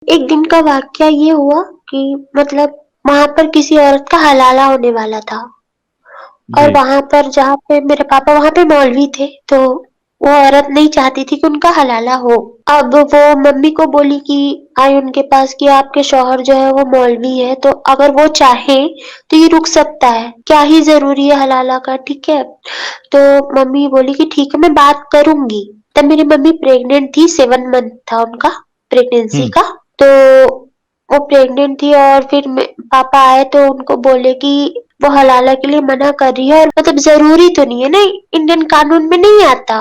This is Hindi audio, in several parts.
एक दिन का वाकया ये हुआ कि मतलब वहाँ पर किसी औरत का हलाला होने वाला था और जी। वहाँ पर जहाँ पे मेरे पापा वहाँ पे मौलवी थे, तो वो औरत नहीं चाहती थी कि उनका हलाला हो। अब वो मम्मी को बोली कि आई उनके पास कि आपके शौहर जो है वो मौलवी है, तो अगर वो चाहें तो ये रुक सकता है, क्या ही ज़रूरी है हलाला का, ठीक है? तो मम्मी बोली कि ठीक है मैं बात करूँगी। तब मेरी मम्मी प्रेग्नेंट थी, 7 मंथ था उनका प्रेगनेंसी हुँ, का। तो वो प्रेग्नेंट थी और फिर पापा आए तो उनको बोले कि वो हलाला के लिए मना कर रही है और मतलब ज़रूरी तो नहीं है ना, इंडियन कानून में नहीं आता।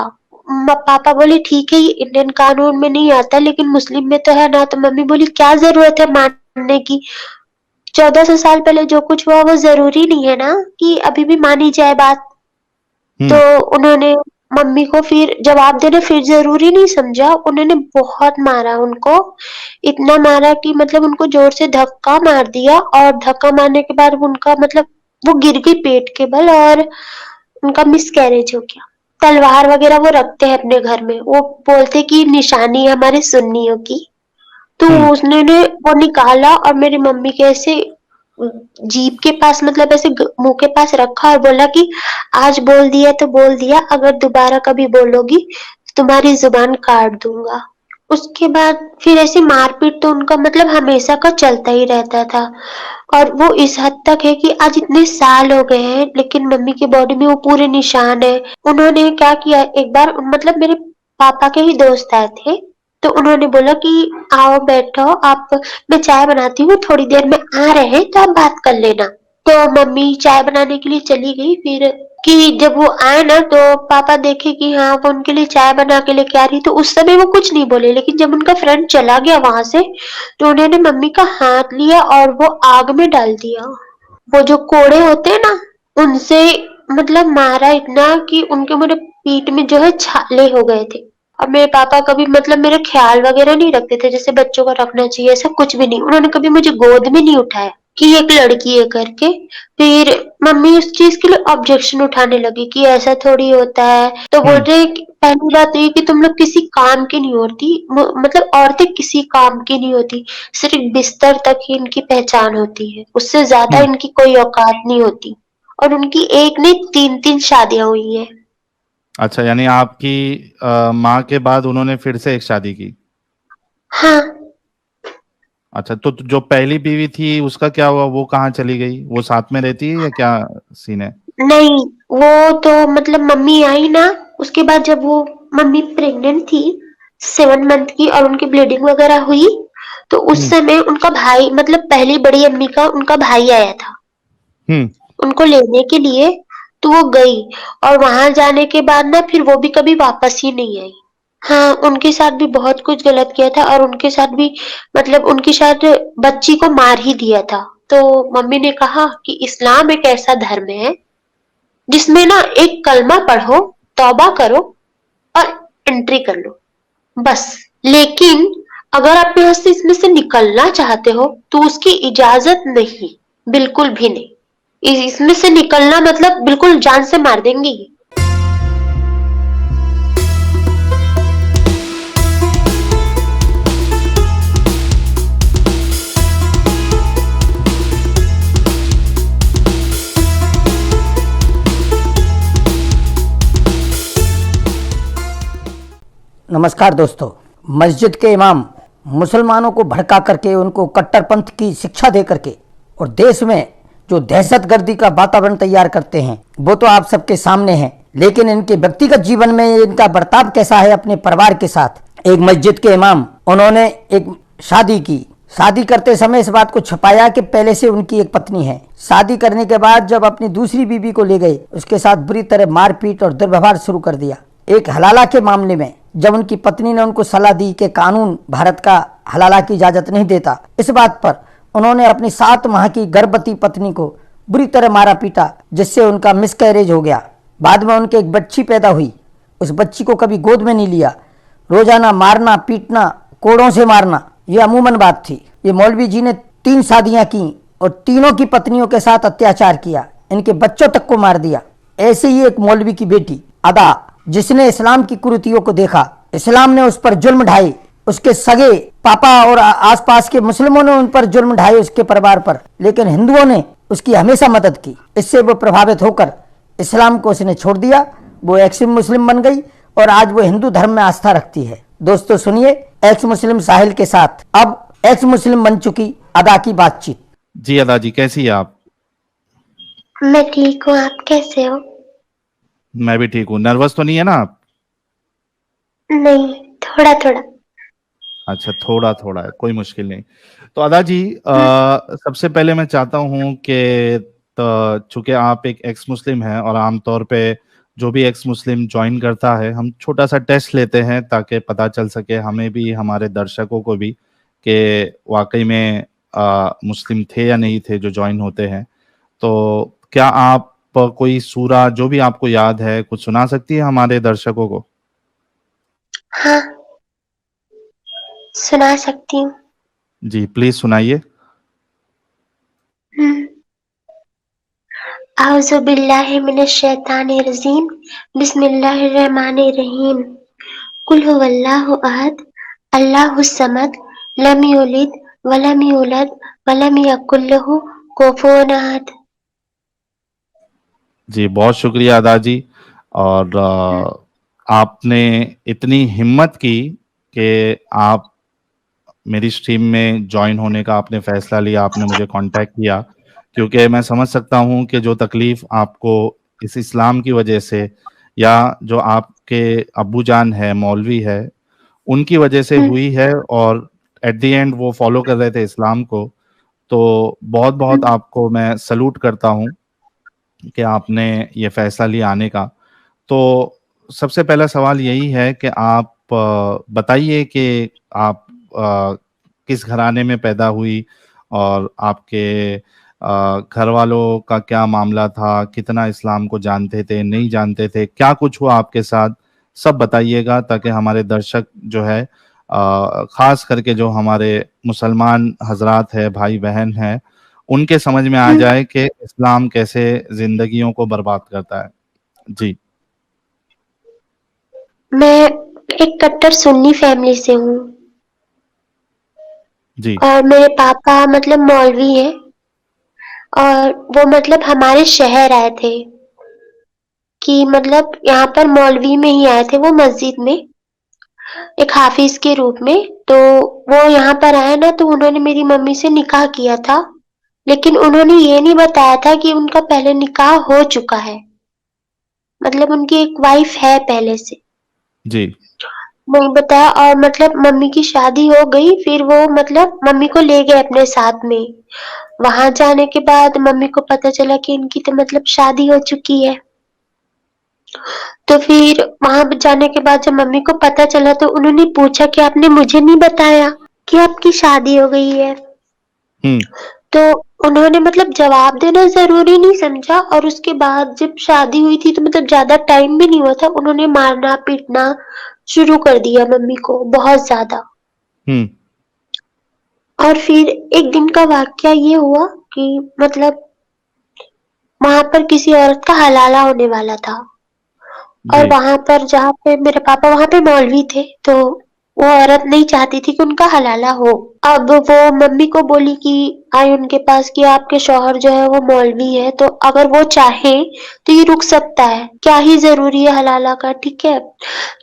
पापा बोले ठीक है ये इंडियन कानून में नहीं आता लेकिन मुस्लिम में तो है ना, तो मम्मी बोली क्या ज़रूरत है मानने की? 1400 साल पहले जो कुछ हुआ वो ज़रूरी नहीं है ना कि अभी भी मानी जाए बात। तो हुँ, उन्होंने मम्मी को फिर जवाब देना फिर ज़रूरी नहीं समझा, उन्होंने बहुत मारा उनको, इतना मारा कि मतलब उनको ज़ोर से धक्का मार दिया और धक्का मारने के बाद उनका मतलब वो गिर गई पेट के बल और उनका मिसकैरेज हो गया। तलवार वगैरह वो रखते हैं अपने घर में, वो बोलते कि निशानी है हमारे सुन्नियों की। तो हुँ, उसने वो निकाला और मेरी मम्मी के ऐसे जीभ के पास मतलब ऐसे मुंह के पास रखा और बोला कि आज बोल दिया तो बोल दिया, अगर दोबारा कभी बोलोगी तो तुम्हारी जुबान काट दूंगा। उसके बाद फिर ऐसी मारपीट तो उनका मतलब हमेशा का चलता ही रहता था और वो इस हद तक है कि आज इतने साल हो गए हैं लेकिन मम्मी की बॉडी में वो पूरे निशान है। उन्होंने क्या किया एक बार मतलब मेरे पापा के ही दोस्त आए थे, तो उन्होंने बोला कि आओ बैठो आप, मैं चाय बनाती हूँ, थोड़ी देर में आ रहे हैं तो आप बात कर लेना। तो मम्मी चाय बनाने के लिए चली गई फिर कि जब वो आए ना तो पापा देखे कि हाँ वो उनके लिए चाय बना के लेके आ रही, तो उस समय वो कुछ नहीं बोले लेकिन जब उनका फ्रेंड चला गया वहां से तो उन्होंने मम्मी का हाथ लिया और वो आग में डाल दिया। वो जो कोड़े होते हैं ना उनसे मतलब मारा इतना कि उनके मेरे पीठ में जो है छाले हो गए थे। और मेरे पापा कभी मतलब मेरा ख्याल वगैरह नहीं रखते थे जैसे बच्चों का रखना चाहिए, ऐसा कुछ भी नहीं, उन्होंने कभी मुझे गोद में नहीं उठाया कि एक लड़की है करके। फिर मम्मी उस चीज के लिए ऑब्जेक्शन उठाने लगी कि ऐसा थोड़ी होता है, तो बोल हुँ, रहे कि पहली बात तो ये कि तुम लोग किसी काम की नहीं होती, मतलब औरतें किसी काम की नहीं होती, सिर्फ बिस्तर तक ही इनकी पहचान होती है, उससे ज्यादा हुँ। इनकी कोई औकात नहीं होती। और उनकी एक नहीं 3-3 शादियां हुई हैं। अच्छा, यानी आपकी माँ के बाद उन्होंने फिर से एक शादी की। हाँ। अच्छा, तो जो पहली बीवी थी उसका क्या हुआ? वो कहाँ चली गई? वो साथ में रहती है या क्या सीन है? नहीं, वो तो मतलब मम्मी आई ना, उसके बाद जब वो मम्मी प्रेग्नेंट थी 7 मंथ की और उनकी ब्लीडिंग वगैरह हुई, तो उस हुँ, समय उनका भाई मतलब पहली बड़ी अम्मी का उनका भाई आया था हुँ, उनको लेने के लिए, तो वो गई और वहां जाने के बाद ना फिर वो भी कभी वापस ही नहीं आई। हाँ, उनके साथ भी बहुत कुछ गलत किया था और उनके साथ भी मतलब उनकी शायद बच्ची को मार ही दिया था। तो मम्मी ने कहा कि इस्लाम एक ऐसा धर्म है जिसमें ना एक कलमा पढ़ो, तौबा करो और एंट्री कर लो, बस। लेकिन अगर आप यहाँ से इसमें से निकलना चाहते हो तो उसकी इजाजत नहीं, बिल्कुल भी नहीं। इसमें से निकलना मतलब बिल्कुल जान से मार देंगे ये। नमस्कार दोस्तों। मस्जिद के इमाम मुसलमानों को भड़का करके उनको कट्टरपंथ की शिक्षा दे करके और देश में जो दहशतगर्दी का वातावरण तैयार करते हैं वो तो आप सबके सामने है, लेकिन इनके व्यक्तिगत जीवन में इनका बर्ताव कैसा है अपने परिवार के साथ। एक मस्जिद के इमाम, उन्होंने एक शादी की, शादी करते समय इस बात को छुपाया कि पहले से उनकी एक पत्नी है। शादी करने के बाद जब अपनी दूसरी बीवी को ले गए उसके साथ बुरी तरह मारपीट और दुर्व्यवहार शुरू कर दिया। एक हलाला के मामले में जब उनकी पत्नी ने उनको सलाह दी कि कानून भारत का हलाला की इजाजत नहीं देता, इस बात पर उन्होंने अपनी 7 माह की गर्भवती पत्नी को बुरी तरह मारा पीटा, जिससे उनका मिसकैरेज हो गया। बाद में उनके एक बच्ची पैदा हुई, उस बच्ची को कभी गोद में नहीं लिया। रोजाना मारना पीटना, कोड़ों से मारना, ये अमूमन बात थी। ये मौलवी जी ने 3 शादियां की और तीनों की पत्नियों के साथ अत्याचार किया, इनके बच्चों तक को मार दिया। ऐसे ही एक मौलवी की बेटी अदा, जिसने इस्लाम की कुरीतियों को देखा, इस्लाम ने उस पर जुल्म ढाए, उसके सगे पापा और आसपास के मुस्लिमों ने उन पर जुल्म ढाए उसके परिवार पर, लेकिन हिंदुओं ने उसकी हमेशा मदद की। इससे वो प्रभावित होकर इस्लाम को उसने छोड़ दिया, वो एक्स मुस्लिम बन गई और आज वो हिंदू धर्म में आस्था रखती है। दोस्तों सुनिए एक्स मुस्लिम साहिल के साथ अब एक्स मुस्लिम बन चुकी अदा की बातचीत। जी अदा जी, कैसी है आप? मैं ठीक हूँ, आप कैसे हो? मैं भी ठीक हूँ। नर्वस तो नहीं है ना आप? नहीं, थोड़ा थोड़ा। अच्छा, थोड़ा थोड़ा है, कोई मुश्किल नहीं। तो अदा जी, सबसे पहले मैं चाहता हूँ कि चूंकि आप एक एक्स मुस्लिम हैं और आमतौर पे जो भी एक्स मुस्लिम ज्वाइन करता है, हम छोटा सा टेस्ट लेते हैं ताकि पता चल सके हमें भी, हमारे दर्शकों को भी, कि वाकई में मुस्लिम थे या नहीं थे जो ज्वाइन होते हैं। तो क्या आप कोई सूरा जो भी आपको याद है कुछ सुना सकती है हमारे दर्शकों को? हाँ, सुना सकती हूँ। जी प्लीज सुनाइए। आउज़ु बिल्लाहि मिनश शैतानिर रजीम, बिस्मिल्लाहिर रहमानिर रहीम। कुल हुवल्लाहु अहद, अल्लाहुस समद, लम यलिद वलम यूलद वलम यकुल लहू कुफुवन अहद। जी बहुत शुक्रिया अदा जी। और आपने इतनी हिम्मत की कि आप मेरी स्ट्रीम में ज्वाइन होने का आपने फैसला लिया, आपने मुझे कांटेक्ट किया, क्योंकि मैं समझ सकता हूं कि जो तकलीफ आपको इस इस्लाम की वजह से, या जो आपके अब्बू जान है मौलवी है उनकी वजह से हुई है, और एट द एंड वो फॉलो कर रहे थे इस्लाम को। तो बहुत बहुत आपको मैं सलूट करता हूं कि आपने ये फैसला लिया आने का। तो सबसे पहला सवाल यही है कि आप बताइए कि आप किस घराने में पैदा हुई, और आपके घर वालों का क्या मामला था, कितना इस्लाम को जानते थे, नहीं जानते थे, क्या कुछ हुआ आपके साथ, सब बताइएगा ताकि हमारे दर्शक जो है खास करके जो हमारे मुसलमान हजरात है, भाई बहन हैं, उनके समझ में आ जाए कि इस्लाम कैसे जिंदगियों को बर्बाद करता है। जी मैं एक कट्टर सुन्नी फैमिली से हूँ जी और मेरे पापा मतलब मौलवी हैं और वो मतलब हमारे शहर आए थे कि मतलब यहाँ पर मौलवी में ही आए थे वो मस्जिद में एक हाफिज के रूप में। तो वो यहाँ पर आए ना, तो उन्होंने मेरी मम्मी से निकाह किया था, लेकिन उन्होंने ये नहीं बताया था कि उनका पहले निकाह हो चुका है, मतलब उनकी एक वाइफ है पहले से, जी नहीं बताया। और मतलब मम्मी की शादी हो गई, फिर वो मतलब मम्मी को ले गए अपने साथ में। वहां जाने के बाद मम्मी को पता चला कि इनकी तो मतलब शादी हो चुकी है। तो फिर वहां जाने के बाद जब मम्मी को पता चला तो उन्होंने पूछा कि आपने मुझे नहीं बताया कि आपकी शादी हो गई है। हम्म तो उन्होंने मतलब जवाब देना जरूरी नहीं समझा, और उसके बाद जब शादी हुई थी तो मतलब ज्यादा टाइम भी नहीं हुआ था, उन्होंने मारना पीटना शुरू कर दिया मम्मी को बहुत ज्यादा। हम्म और फिर एक दिन का वाकया ये हुआ कि मतलब वहां पर किसी औरत का हलाला होने वाला था, और जी वहां पर जहाँ पे मेरे पापा वहां पे मौलवी थे, तो वो औरत नहीं चाहती थी कि उनका हलाला हो। अब वो मम्मी को बोली कि आई उनके पास कि आपके शौहर जो है वो मौलवी है, तो अगर वो चाहे तो ये रुक सकता है, क्या ही जरूरी है हलाला का, ठीक है।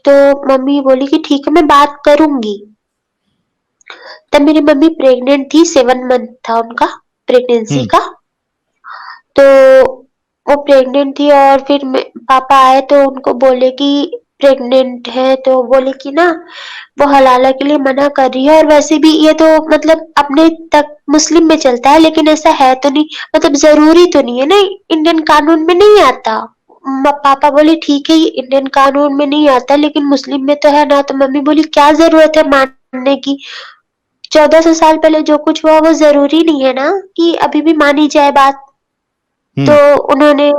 तो मम्मी बोली कि ठीक है मैं बात करूंगी। तब मेरी मम्मी प्रेग्नेंट थी, 7 मंथ था उनका प्रेगनेंसी हम्म का। तो वो प्रेग्नेंट थी और फिर पापा आए तो उनको बोले कि प्रेग्नेंट है, तो बोले कि ना वो हलाला के लिए मना कर रही है, और वैसे भी ये तो मतलब अपने तक मुस्लिम में चलता है, लेकिन ऐसा है तो नहीं, मतलब जरूरी तो नहीं है ना, इंडियन कानून में नहीं आता। पापा बोले ठीक है ये इंडियन कानून में नहीं आता लेकिन मुस्लिम में तो है ना। तो मम्मी बोली क्या जरूरत है मानने की, 1400 साल पहले जो कुछ हुआ वो जरूरी नहीं है ना कि अभी भी मानी जाए बात। तो हम्म उन्होंने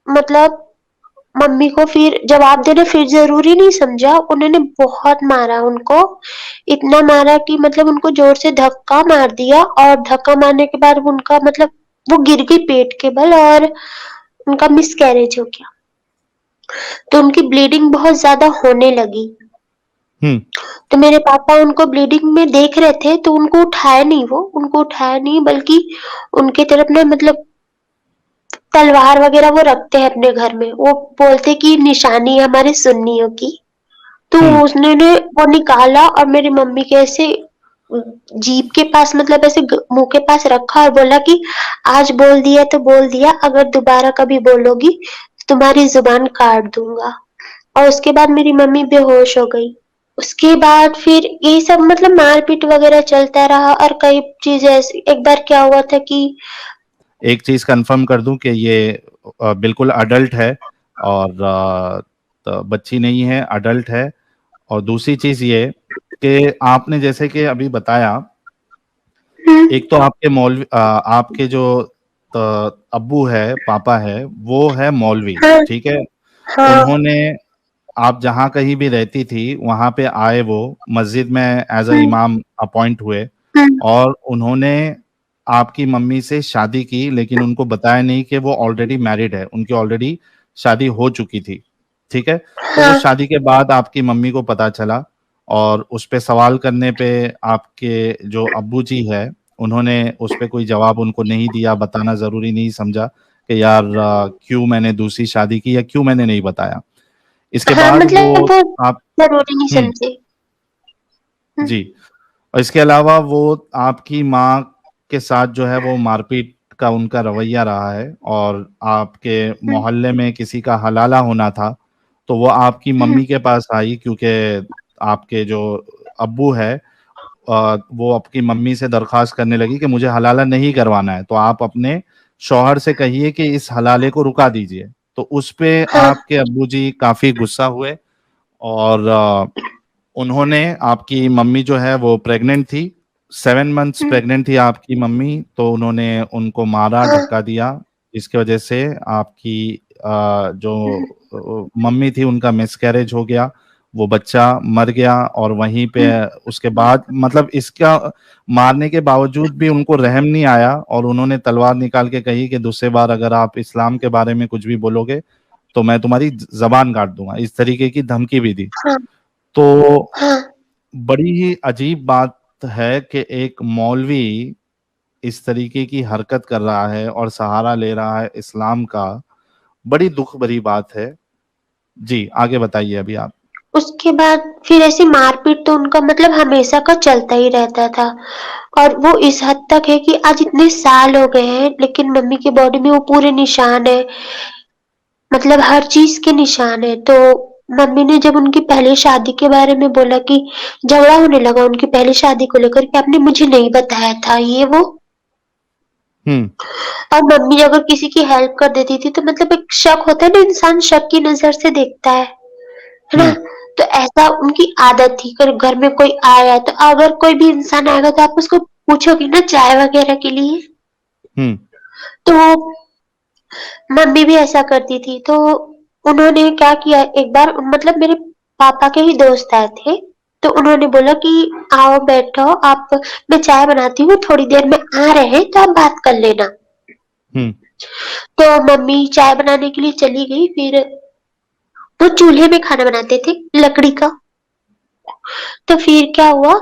मतलब मम्मी को फिर जवाब देना फिर जरूरी नहीं समझा, उन्होंने बहुत मारा उनको, इतना मारा कि मतलब उनको जोर से धक्का मार दिया, और धक्का मारने के बाद उनका मतलब वो गिर गई पेट के बल और उनका मिसकैरेज हो गया। तो उनकी ब्लीडिंग बहुत ज्यादा होने लगी। हम्म। तो मेरे पापा उनको ब्लीडिंग में देख रहे थे, तो उनको उठाया नहीं, बल्कि उनके तरफ ना मतलब तलवार वगैरह वो रखते हैं अपने घर में। वो बोलते कि निशानी है हमारे सुन्नियों की। तो हम्म। उसने ने वो निकाला और मेरी मम्मी के ऐसे जीभ के पास मतलब ऐसे मुंह के पास रखा और बोला कि आज बोल दिया तो बोल दिया, अगर दोबारा कभी बोलोगी तो तुम्हारी जुबान काट दूंगा। और उसके बाद मेरी मम्मी बेहोश हो गई। उसके बाद फिर यही सब मतलब मारपीट वगैरह चलता रहा और कई चीजें ऐसी। एक बार क्या हुआ था कि एक चीज कंफर्म कर दूं कि ये बिल्कुल अडल्ट है, और तो बच्ची नहीं है, अडल्ट है। और दूसरी चीज ये कि आपने जैसे कि अभी बताया, हम्म, एक तो आपके मौलवी आपके जो अब्बू है, पापा है, वो है मौलवी, हाँ ठीक है। हाँ उन्होंने, आप जहाँ कहीं भी रहती थी वहां पे आए, वो मस्जिद में एज अ हम्म, इमाम अपॉइंट हुए, हम्म, और उन्होंने आपकी मम्मी से शादी की, लेकिन उनको बताया नहीं कि वो ऑलरेडी मैरिड है, उनकी ऑलरेडी शादी हो चुकी थी, ठीक है। तो हाँ उस शादी के बाद आपकी मम्मी को पता चला, और उस पे सवाल करने पे आपके जो अब्बू जी है, उन्होंने उस पे कोई जवाब उनको नहीं दिया, बताना जरूरी नहीं समझा कि यार क्यों मैंने दूसरी शादी की, या क्यों मैंने नहीं बताया। इसके हाँ बाद वो मतलब वो आप, जरूरी नहीं हम्म, समझे। हम्म, जी। और इसके अलावा वो आपकी माँ के साथ जो है वो मारपीट का उनका रवैया रहा है, और आपके हम्म, मोहल्ले में किसी का हलाला होना था, तो वो आपकी हम्म, मम्मी के पास आई, क्योंकि आपके जो अब्बू है, वो आपकी मम्मी से दरख्वास्त करने लगी कि मुझे हलाला नहीं करवाना है, तो आप अपने शौहर से कहिए कि इस हलाले को रुका दीजिए। तो उस पे हाँ आपके अब्बू जी काफी गुस्सा हुए, और उन्होंने, आपकी मम्मी जो है वो प्रेग्नेंट थी, 7 मंथ्स हम्म, प्रेग्नेंट थी आपकी मम्मी, तो उन्होंने उनको मारा, हाँ धक्का दिया, जिसकी वजह से आपकी जो हम्म, मम्मी थी उनका मिसकैरेज हो गया, वो बच्चा मर गया। और वहीं पे हम्म, उसके बाद मतलब इसका मारने के बावजूद भी उनको रहम नहीं आया, और उन्होंने तलवार निकाल के कही कि दूसरे बार अगर आप इस्लाम के बारे में कुछ भी बोलोगे तो मैं तुम्हारी जबान काट दूंगा, इस तरीके की धमकी भी दी। हाँ तो हाँ बड़ी ही अजीब बात है कि एक मौलवी इस तरीके की हरकत कर रहा है और सहारा ले रहा है इस्लाम का। बड़ी दुख भरी बात है। जी, आगे बताइए अभी आप। उसके बाद फिर ऐसी मारपीट तो उनका मतलब हमेशा का चलता ही रहता था। और वो इस हद तक है कि आज इतने साल हो गए हैं लेकिन मम्मी की बॉडी में वो पूरे निशान है। मतलब हर चीज के निशान है। तो मम्मी ने जब उनकी पहली शादी के बारे में बोला कि झगड़ा होने लगा उनकी पहली शादी को लेकर कि आपने मुझे नहीं बताया था ये वो। हम्म। और मम्मी अगर किसी की हेल्प कर देती थी तो मतलब एक शक होता है ना, इंसान शक की नजर से देखता है ना। हम्म। तो ऐसा उनकी आदत थी कि घर में कोई आया तो अगर कोई भी इंसान आएगा तो आप उसको पूछोगे ना चाय वगैरह के लिए। हम्म। तो मम्मी भी ऐसा करती थी। तो उन्होंने क्या किया एक बार मतलब मेरे पापा के ही दोस्त आए थे। तो उन्होंने बोला कि आओ बैठो आप, मैं चाय बनाती हूँ थोड़ी देर में आ रहे हैं तो आप बात कर लेना। हम्म। तो मम्मी चाय बनाने के लिए चली गई। फिर वो चूल्हे में खाना बनाते थे लकड़ी का। तो फिर क्या हुआ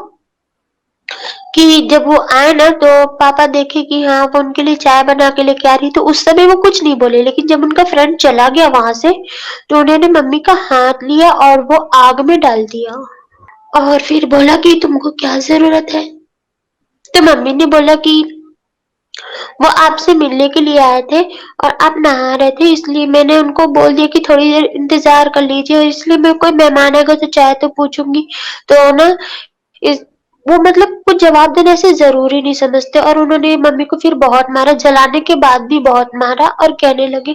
कि जब वो आए ना तो पापा देखे कि हाँ वो उनके लिए चाय बना के लेके आ रही। तो उस समय वो कुछ नहीं बोले, लेकिन जब उनका फ्रेंड चला गया वहां से तो उन्होंने मम्मी का हाथ लिया और वो आग में डाल दिया। और फिर बोला कि तुमको क्या जरूरत है। तो मम्मी ने बोला कि वो आपसे मिलने के लिए आए थे और आप नहा रहे थे, इसलिए मैंने उनको बोल दिया कि थोड़ी देर इंतजार कर लीजिए, और इसलिए मैं कोई मेहमान आएगा तो चाय तो पूछूंगी। तो ना इस वो मतलब कुछ जवाब देना ऐसे ज़रूरी नहीं समझते। और उन्होंने मम्मी को फिर बहुत मारा, जलाने के बाद भी बहुत मारा और कहने लगे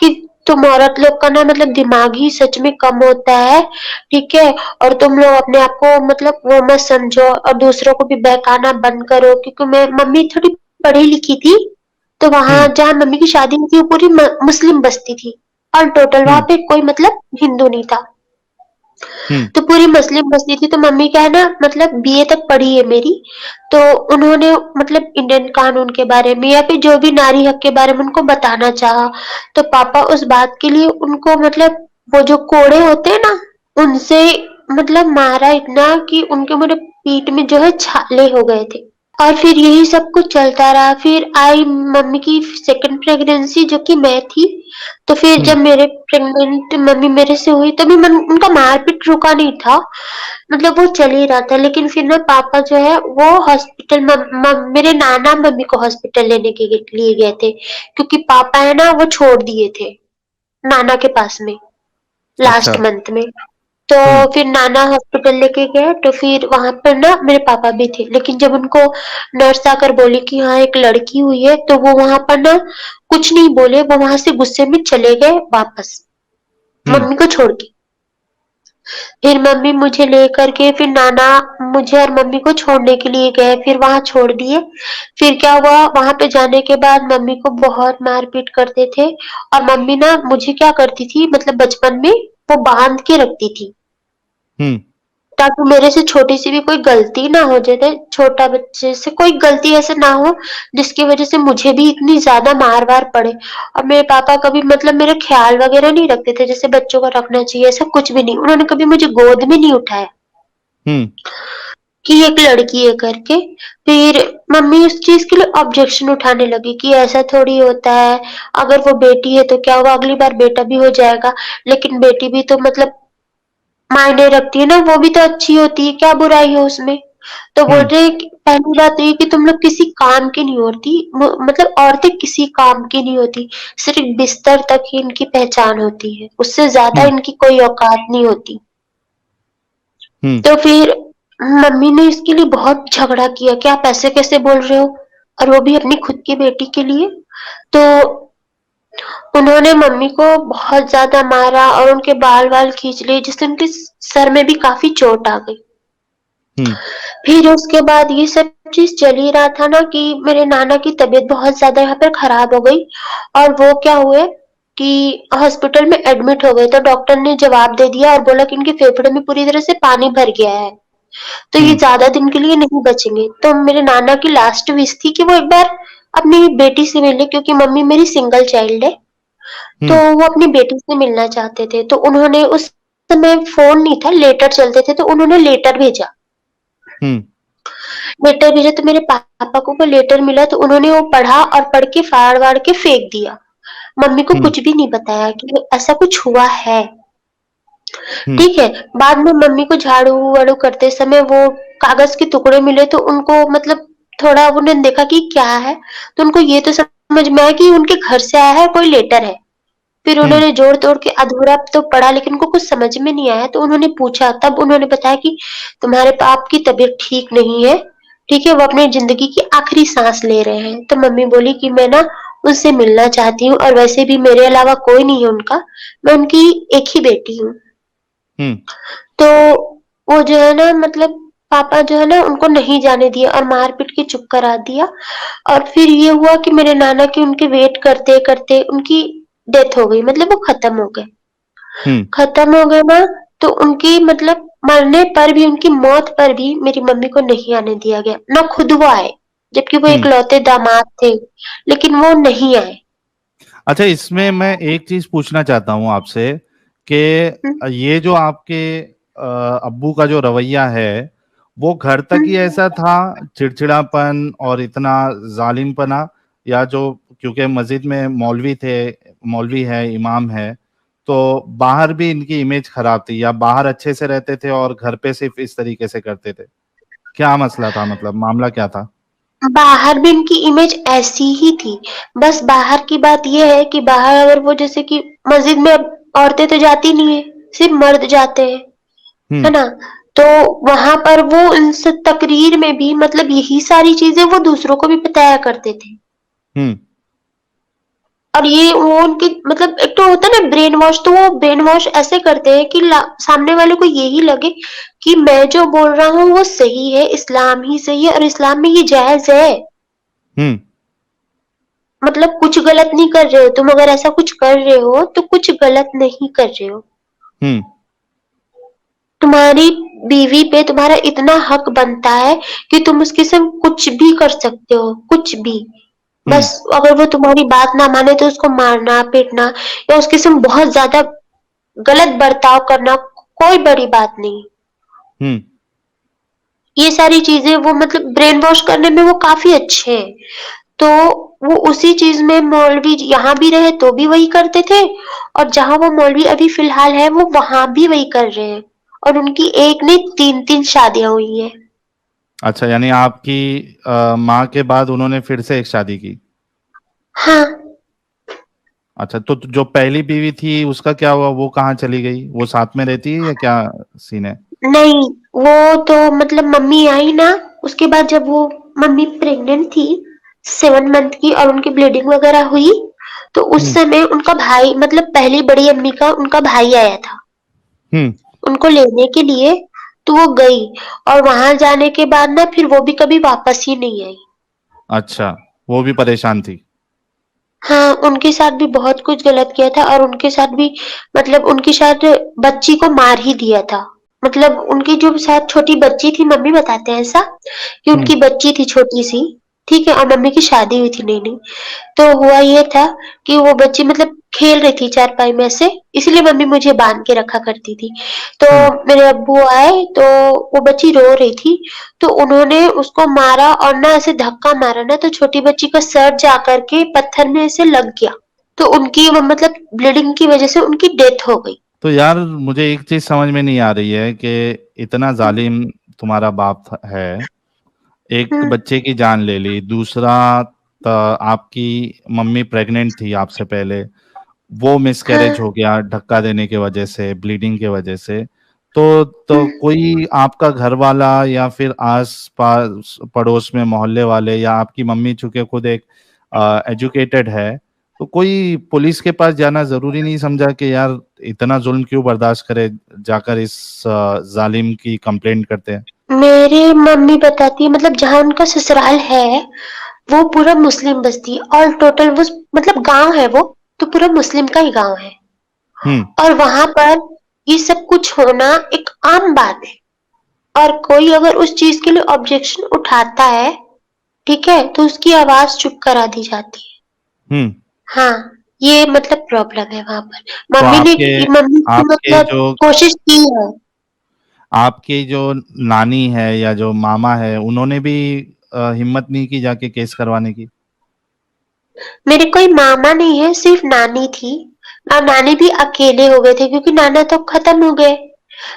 कि तुम औरत लोग का ना मतलब दिमाग ही सच में कम होता है, ठीक है? और तुम लोग अपने आप को मतलब वो मत समझो और दूसरों को भी बहकाना बंद करो। क्योंकि मैं मम्मी थोड़ी पढ़ी लिखी थी, तो हम्म। वहाँ जहाँ मम्मी की शादी हुई थी वो पूरी मुस्लिम बस्ती थी और टोटल वहाँ हम्म। पे कोई मतलब हिंदू नहीं था। हम्म। तो पूरी मुस्लिम बस्ती थी। तो मम्मी क्या है ना मतलब बीए तक पढ़ी है मेरी। तो उन्होंने मतलब इंडियन कानून के बारे में या फिर जो भी नारी हक के बारे में उनको बताना चाहा। तो पापा उस बात के लिए उनको मतलब वो जो कोड़े होते हैं ना उनसे मतलब मारा इतना कि उनके मेरे पीठ में जो है छाले हो गए थे। और फिर यही सब कुछ चलता रहा। फिर आई मम्मी की सेकंड प्रेगनेंसी, जो कि मैं थी। तो फिर हम्म जब मेरे प्रेग्नेंट मम्मी मेरे से हुई, तभी उनका मारपीट रुका नहीं था, मतलब वो चल ही रहा था। लेकिन फिर ना पापा जो है वो हॉस्पिटल, मेरे नाना मम्मी को हॉस्पिटल लेने के लिए गए थे, क्योंकि पापा है ना वो छोड़ दिए थे नाना के पास में अच्छा। लास्ट मंथ में। तो हम्म फिर नाना हॉस्पिटल लेके गए, तो फिर वहां पर ना मेरे पापा भी थे। लेकिन जब उनको नर्स आकर बोली कि हाँ एक लड़की हुई है, तो वो वहां पर ना कुछ नहीं बोले, वो वहां से गुस्से में चले गए वापस, हम्म मम्मी को छोड़ के। फिर मम्मी मुझे लेकर के, फिर नाना मुझे और मम्मी को छोड़ने के लिए गए, फिर वहां छोड़ दिए। फिर क्या हुआ, वहां पे जाने के बाद मम्मी को बहुत मारपीट करते थे। और मम्मी ना मुझे क्या करती थी, मतलब बचपन में वो बांध के रखती थी, हम्म ताकि मेरे से छोटी सी भी कोई गलती ना हो, जैसे छोटा बच्चे से कोई गलती ऐसे ना हो जिसकी वजह से मुझे भी इतनी ज्यादा मार वार पड़े। और मेरे पापा कभी मतलब मेरा ख्याल वगैरह नहीं रखते थे, जैसे बच्चों का रखना चाहिए, ऐसा कुछ भी नहीं। उन्होंने कभी मुझे गोद में नहीं उठाया हम्म कि एक लड़की है करके। फिर मम्मी उस चीज के लिए ऑब्जेक्शन उठाने लगी कि ऐसा थोड़ी होता है, अगर वो बेटी है तो क्या हुआ, अगली बार बेटा भी हो जाएगा। लेकिन बेटी भी तो मतलब मायने रखती है ना, वो भी तो अच्छी होती है, क्या बुराई है उसमें। तो बोल हम्म रहे हैं कि पहली बात तो ये कि तुम लोग किसी काम की नहीं होती, मतलब औरतें किसी काम की नहीं होती, सिर्फ बिस्तर तक ही इनकी पहचान होती है, उससे ज्यादा हम्म इनकी कोई औकात नहीं होती। हम्म तो फिर मम्मी ने इसके लिए बहुत झगड़ा किया कि आप ऐसे कैसे बोल रहे हो, और वो भी अपनी खुद की बेटी के लिए। तो उन्होंने मम्मी को बहुत ज्यादा मारा और उनके बाल वाल खींच लिए, जिससे उनके सर में भी काफी चोट आ गई। हम्म फिर उसके बाद ये सब चीज चल ही रहा था ना कि मेरे नाना की तबीयत बहुत ज्यादा यहाँ पर खराब हो गई। और वो क्या हुए कि हॉस्पिटल में एडमिट हो गए, तो डॉक्टर ने जवाब दे दिया और बोला कि इनके फेफड़े में पूरी तरह से पानी भर गया है, तो ये हम्म ज्यादा दिन के लिए नहीं बचेंगे। तो मेरे नाना की लास्ट विश थी कि वो एक बार अपनी बेटी से मिले, क्योंकि मम्मी मेरी सिंगल चाइल्ड है। तो हम्म वो अपनी बेटी से मिलना चाहते थे। तो उन्होंने, उस समय फोन नहीं था, लेटर चलते थे, तो उन्होंने लेटर भेजा। हम्म लेटर भेजा तो मेरे पापा को वो लेटर मिला, तो उन्होंने वो पढ़ा और पढ़ के फाड़ वाड़ के फेंक दिया। मम्मी को हम्म कुछ भी नहीं बताया कि ऐसा कुछ हुआ है। हम्म ठीक है। बाद में मम्मी को झाड़ू वाड़ू करते समय वो कागज के टुकड़े मिले, तो उनको मतलब थोड़ा उन्होंने देखा कि क्या है, तो उनको ये तो समझ में आया कि उनके घर से आया है, कोई लेटर है। फिर हम्म उन्होंने जोड़ तोड़ के अधूरा तो पढ़ा, लेकिन उनको कुछ समझ में नहीं आया, तो उन्होंने पूछा, तब उन्होंने बताया कि तुम्हारे बाप की तबीयत ठीक नहीं है, ठीक है, वो अपनी जिंदगी की आखिरी सांस ले रहे हैं। तो मम्मी बोली कि मैं ना उनसे मिलना चाहती हूँ, और वैसे भी मेरे अलावा कोई नहीं है उनका, मैं उनकी एक ही बेटी हूँ। हम्म तो वो जो है ना, मतलब पापा जो है ना उनको नहीं जाने दिया और मार पीट के चुप करा दिया। और फिर ये हुआ कि मेरे नाना की उनके वेट करते करते उनकी डेथ हो गई, मतलब वो खत्म हो गए। हम्म खत्म हो गए ना, तो उनकी मतलब मरने पर भी, उनकी मौत पर भी मेरी मम्मी को नहीं आने दिया गया, ना खुद वो आए, जबकि वो हम्म इकलौते दामाद थे, लेकिन वो नहीं आए। अच्छा, इसमें मैं एक चीज पूछना चाहता हूँ आपसे कि हम्म, ये जो आपके अब्बू का जो रवैया है, वो घर तक ही हम्म। ऐसा था, चिड़चिड़ापन और इतना जालिमपना, या जो, क्योंकि मस्जिद में मौलवी थे, मौलवी है, इमाम है, तो बाहर भी इनकी इमेज खराब थी, या बाहर अच्छे से रहते थे और घर पे सिर्फ इस तरीके से करते थे? क्या मसला था, मतलब मामला क्या था? बाहर भी इनकी इमेज ऐसी ही थी। बस बाहर की बात ये है कि बाहर अगर वो, जैसे कि मस्जिद में अब औरतें तो जाती नहीं है, सिर्फ मर्द जाते हैं, है हम्म ना। तो वहां पर वो इनसे तकरीर में भी मतलब यही सारी चीजें वो दूसरों को भी बताया करते थे। हम्म और ये वो उनकी मतलब, एक तो होता है ना ब्रेन वॉश, तो वो ब्रेन वॉश ऐसे करते हैं कि सामने वाले को यही लगे कि मैं जो बोल रहा हूँ वो सही है, इस्लाम ही सही है और इस्लाम में ये जायज है। हम्म मतलब कुछ गलत नहीं कर रहे हो तुम, अगर ऐसा कुछ कर रहे हो तो कुछ गलत नहीं कर रहे हो। हम्म तुम्हारी बीवी पे तुम्हारा इतना हक बनता है कि तुम उसके संग कुछ भी कर सकते हो, कुछ भी। हम्म बस अगर वो तुम्हारी बात ना माने तो उसको मारना पीटना या उसके संग बहुत ज्यादा गलत बर्ताव करना कोई बड़ी बात नहीं। हम्म। ये सारी चीजें वो मतलब ब्रेन वॉश करने में वो काफी अच्छे हैं। तो वो उसी चीज में मौलवी यहाँ भी रहे तो भी वही करते थे, और जहाँ वो मौलवी अभी फिलहाल है वो वहां भी वही कर रहे हैं, और उनकी एक नहीं तीन तीन शादियां हुई हैं। अच्छा, यानी आपकी माँ के बाद उन्होंने फिर से एक शादी की? हाँ। अच्छा, तो जो पहली बीवी थी उसका क्या हुआ? वो कहाँ चली गई? वो साथ में रहती है या क्या सीन है? नहीं, वो तो मतलब मम्मी आई ना, उसके बाद जब वो मम्मी प्रेग्नेंट थी 7 मंथ की और उनकी ब्लीडिंग वगैरह हुई, तो उस हम्म। समय उनका भाई मतलब पहली बड़ी अम्मी का उनका भाई आया था हम्म। उनको लेने के लिए। तो वो गई, और वहां जाने के बाद ना फिर वो भी कभी वापस ही नहीं आई। अच्छा, वो भी परेशान थी? हाँ, उनके साथ भी बहुत कुछ गलत किया था, और उनके साथ भी मतलब उनके साथ बच्ची को मार ही दिया था। मतलब उनकी जो साथ छोटी बच्ची थी, मम्मी बताते हैं ऐसा कि हम्म। उनकी बच्ची थी छोटी सी, ठीक है, और मम्मी की शादी हुई थी नई नई। तो हुआ ये था कि वो बच्ची मतलब खेल रही थी चारपाई में से, इसलिए मम्मी मुझे बांध के रखा करती थी। तो हम्म। मेरे अब्बू आए तो वो बच्ची रो रही थी, तो उन्होंने उसको मारा, और ना ऐसे धक्का मारा ना तो छोटी बच्ची का सर जा करके पत्थर में ऐसे लग गया। तो उनकी वो मतलब ब्लीडिंग की वजह से उनकी डेथ हो गई। तो यार, मुझे एक चीज समझ में नहीं आ रही है कि इतना जालिम तुम्हारा बाप है। एक हम्म। बच्चे की जान ले ली, दूसरा आपकी मम्मी प्रेग्नेंट थी आपसे पहले, वो मिसकैरेज हाँ। हो गया धक्का देने की वजह से, ब्लीडिंग की वजह से। तो हम्म। कोई आपका घर वाला या फिर आस पास पड़ोस में मोहल्ले वाले, या आपकी मम्मी चूंकि खुद एक एजुकेटेड है, तो कोई पुलिस के पास जाना जरूरी नहीं समझा कि यार इतना जुल्म क्यों बर्दाश्त करे, जाकर इस जालिम की कंप्लेंट करते हैं? मेरी मम्मी बताती है मतलब जहाँ उनका ससुराल है वो पूरा मुस्लिम बस्ती है, और टोटल वो मतलब गांव है वो, तो पूरा मुस्लिम का ही गांव है। हम्म। और वहां पर ये सब कुछ होना एक आम बात है, और कोई अगर उस चीज के लिए ऑब्जेक्शन उठाता है, ठीक है, तो उसकी आवाज चुप करा दी जाती है। हम्म। हाँ, ये मतलब प्रॉब्लम है वहां पर। तो मम्मी की आपके मतलब जो कोशिश की है। आपकी जो नानी है या जो मामा है, उन्होंने भी हिम्मत नहीं की जाके केस करवाने की? मेरे कोई मामा नहीं है, सिर्फ नानी थी, और नानी भी अकेले हो गए थे क्योंकि नाना तो खत्म हो गए।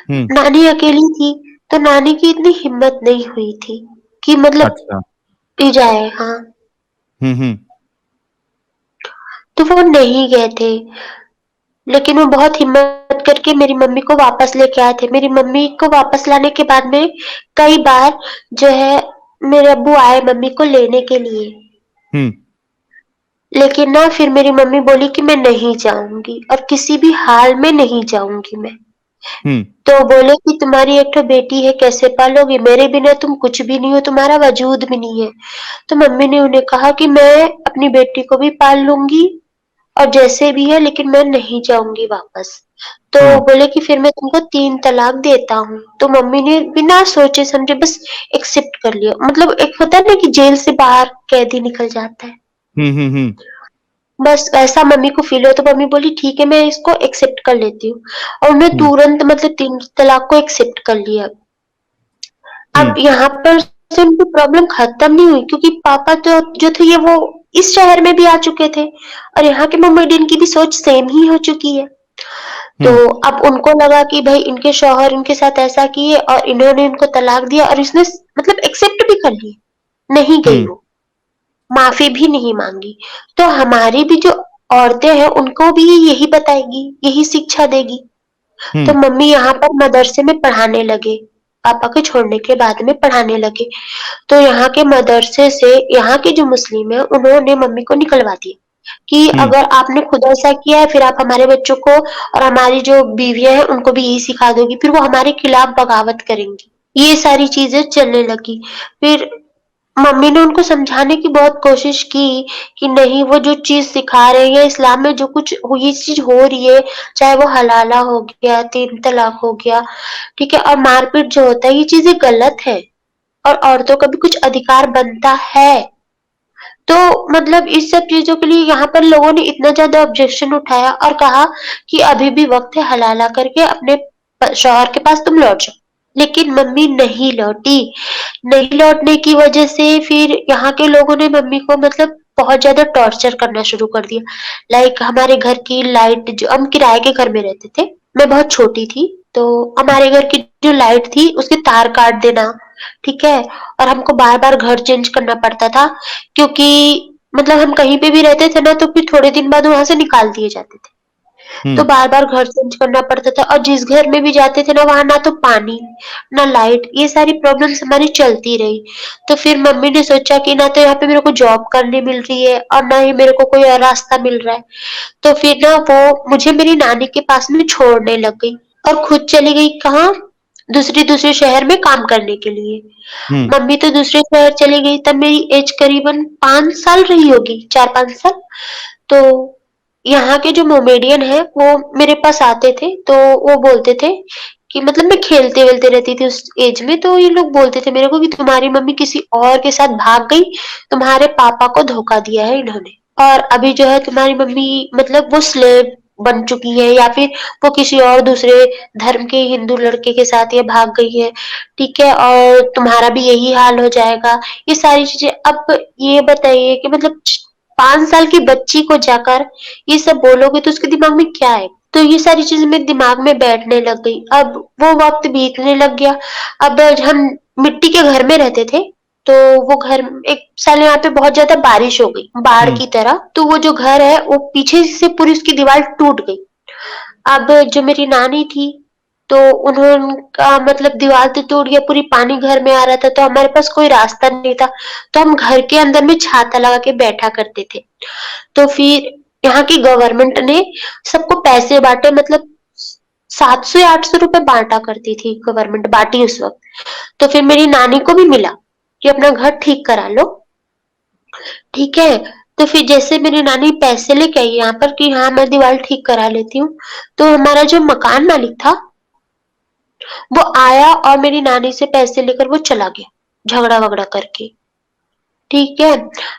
हम्म। नानी अकेली थी, तो नानी की इतनी हिम्मत नहीं हुई थी कि मतलब अच्छा। पी जाए। हाँ, हम्म। तो वो नहीं गए थे, लेकिन वो बहुत हिम्मत करके मेरी मम्मी को वापस लेके आए थे। मेरी मम्मी को वापस लाने के बाद में कई बार जो है मेरे अब्बू आए मम्मी को लेने के लिए, हम्म। लेकिन ना फिर मेरी मम्मी बोली कि मैं नहीं जाऊंगी, और किसी भी हाल में नहीं जाऊंगी मैं। हम्म। तो बोले कि तुम्हारी एक तो बेटी है, कैसे पालोगी, मेरे बिना तुम कुछ भी नहीं हो, तुम्हारा वजूद भी नहीं है। तो मम्मी ने उन्हें कहा कि मैं अपनी बेटी को भी पाल लूंगी, और जैसे भी है, लेकिन मैं नहीं जाऊंगी वापस। तो हम्म। बोले कि फिर मैं तुमको 3 तलाक देता हूँ। तो मम्मी ने बिना सोचे समझे बस एक्सेप्ट कर लिया, मतलब एक होता है ना कि जेल से बाहर कैदी निकल जाता है, हम्म। हम्म। बस वैसा मम्मी को फील हुआ। तो मम्मी बोली ठीक है मैं इसको एक्सेप्ट कर लेती हूँ, और उन्होंने हम्म। तुरंत मतलब 3 तलाक को एक्सेप्ट कर लिया। अब हम्म। यहाँ पर से उनकी प्रॉब्लम खत्म नहीं हुई, क्योंकि पापा तो जो थे ये वो इस शहर में भी आ चुके थे, और यहाँ के मोमेडियन की भी सोच सेम ही हो चुकी है। तो हम्म। अब उनको लगा कि भाई इनके शौहर इनके साथ ऐसा किए और इन्होंने इनको तलाक दिया, और इसने मतलब एक्सेप्ट भी कर लिया, नहीं गई हम्म। वो, माफी भी नहीं मांगी। तो हमारी भी जो औरतें हैं उनको भी यही बताएगी, यही शिक्षा देगी। तो हम्म। मम्मी यहाँ पर मदरसे में पढ़ाने लगे, पापा के छोड़ने के बाद में पढ़ाने लगे। तो यहाँ के मदरसे से यहाँ के जो मुस्लिम है उन्होंने मम्मी को निकलवा दिया कि हम्म। अगर आपने खुद ऐसा किया है फिर आप हमारे बच्चों को और हमारी जो बीवियां हैं उनको भी यही सिखा दोगी, फिर वो हमारे खिलाफ बगावत करेंगी। ये सारी चीजें चलने लगी। फिर मम्मी ने उनको समझाने की बहुत कोशिश की कि नहीं, वो जो चीज सिखा रहे हैं इस्लाम में जो कुछ ये चीज हो रही है, चाहे वो हलाला हो गया, 3 तलाक हो गया, ठीक है, और मारपीट जो होता है ये चीजें गलत है, और औरतों का भी कुछ अधिकार बनता है। तो मतलब इस सब चीजों के लिए यहाँ पर लोगों ने इतना ज्यादा ऑब्जेक्शन उठाया और कहा कि अभी भी वक्त है, हलाला करके अपने शौहर के पास तुम लौट जाओ। लेकिन मम्मी नहीं लौटी। नहीं लौटने की वजह से फिर यहाँ के लोगों ने मम्मी को मतलब बहुत ज़्यादा टॉर्चर करना शुरू कर दिया। लाइक हमारे घर की लाइट, जो हम किराए के घर में रहते थे, मैं बहुत छोटी थी, तो हमारे घर की जो लाइट थी उसके तार काट देना, ठीक है? और हमको बार-बार घर चेंज करना पड़ता था, क्योंकि मतलब हम कहीं पे भी रहते थे ना तो फिर थोड़े दिन बाद वहाँ से निकाल दिए जाते थे। तो हम्म। बार-बार घर चेंज करना पड़ता था, और जिस घर में भी जाते थे ना वहाँ ना तो पानी, ना लाइट, ये सारी प्रॉब्लम्स हमारी चलती रही। तो फिर मम्मी ने सोचा कि ना तो यहाँ पे मेरे को जॉब करने मिल रही है और ना ही मेरे को कोई और रास्ता मिल रहा है। तो फिर ना वो मुझे मेरी नानी के पास में छोड़ने लग गई और खुद चली गई कहाँ? दूसरे-दूसरे शहर में काम करने के लिए। हम्म। मम्मी तो दूसरे शहर चली गई, तब मेरी एज करीबन 5 साल रही होगी, 4-5 साल। तो यहाँ के जो मोमेडियन हैं वो मेरे पास आते थे, तो वो बोलते थे कि मतलब मैं खेलते-वेलते रहती थी उस एज में, तो ये लोग बोलते थे मेरे को कि तुम्हारी मम्मी किसी और के साथ भाग गई, तुम्हारे पापा को धोखा दिया है इन्होंने। और अभी जो है तुम्हारी मम्मी मतलब वो स्लेव बन चुकी है, या फिर वो किसी और दूसरे धर्म के हिंदू लड़के के साथ ये भाग गई है, ठीक है? और तुम्हारा भी यही हाल हो जाएगा। ये सारी चीज़ें, अब ये बताइए कि मतलब 5 साल की बच्ची को जाकर ये सब बोलोगे तो उसके दिमाग में क्या है? तो ये सारी चीज़ें मेरे दिमाग में बैठने लग गई। अब वो वक़्त बीतने लग गया। अब हम मिट्टी के घर में रहते थे, तो वो घर, एक साल यहाँ पे बहुत ज़्यादा बारिश हो गई, बाढ़ हम्म। की तरह, तो वो जो घर है वो पीछे से पूरी उसकी दीवार टूट गई। अब जो मेरी नानी थी, तो उन्होंका मतलब दीवार तो टूट गया, पूरी पानी घर में आ रहा था, तो हमारे पास कोई रास्ता नहीं था, तो हम घर के अंदर में छाता लगा के बैठा करते थे। तो फिर यहाँ की गवर्नमेंट ने सबको पैसे बाँटे, मतलब 700 या 800 रुपए बाँटा करती थी गवर्नमेंट, बाँटी उस वक़्त। तो फिर मेरी नानी को भी मिला कि अपना घर ठीक करा लो, ठीक है? तो फिर जैसे मेरी नानी पैसे लेके आई यहाँ पर कि हाँ, मैं दीवार ठीक करा लेती हूँ, तो हमारा जो मकान मालिक था, वो आया और मेरी नानी से पैसे लेकर वो चला गया, झगड़ा-वगड़ा करके, ठीक है?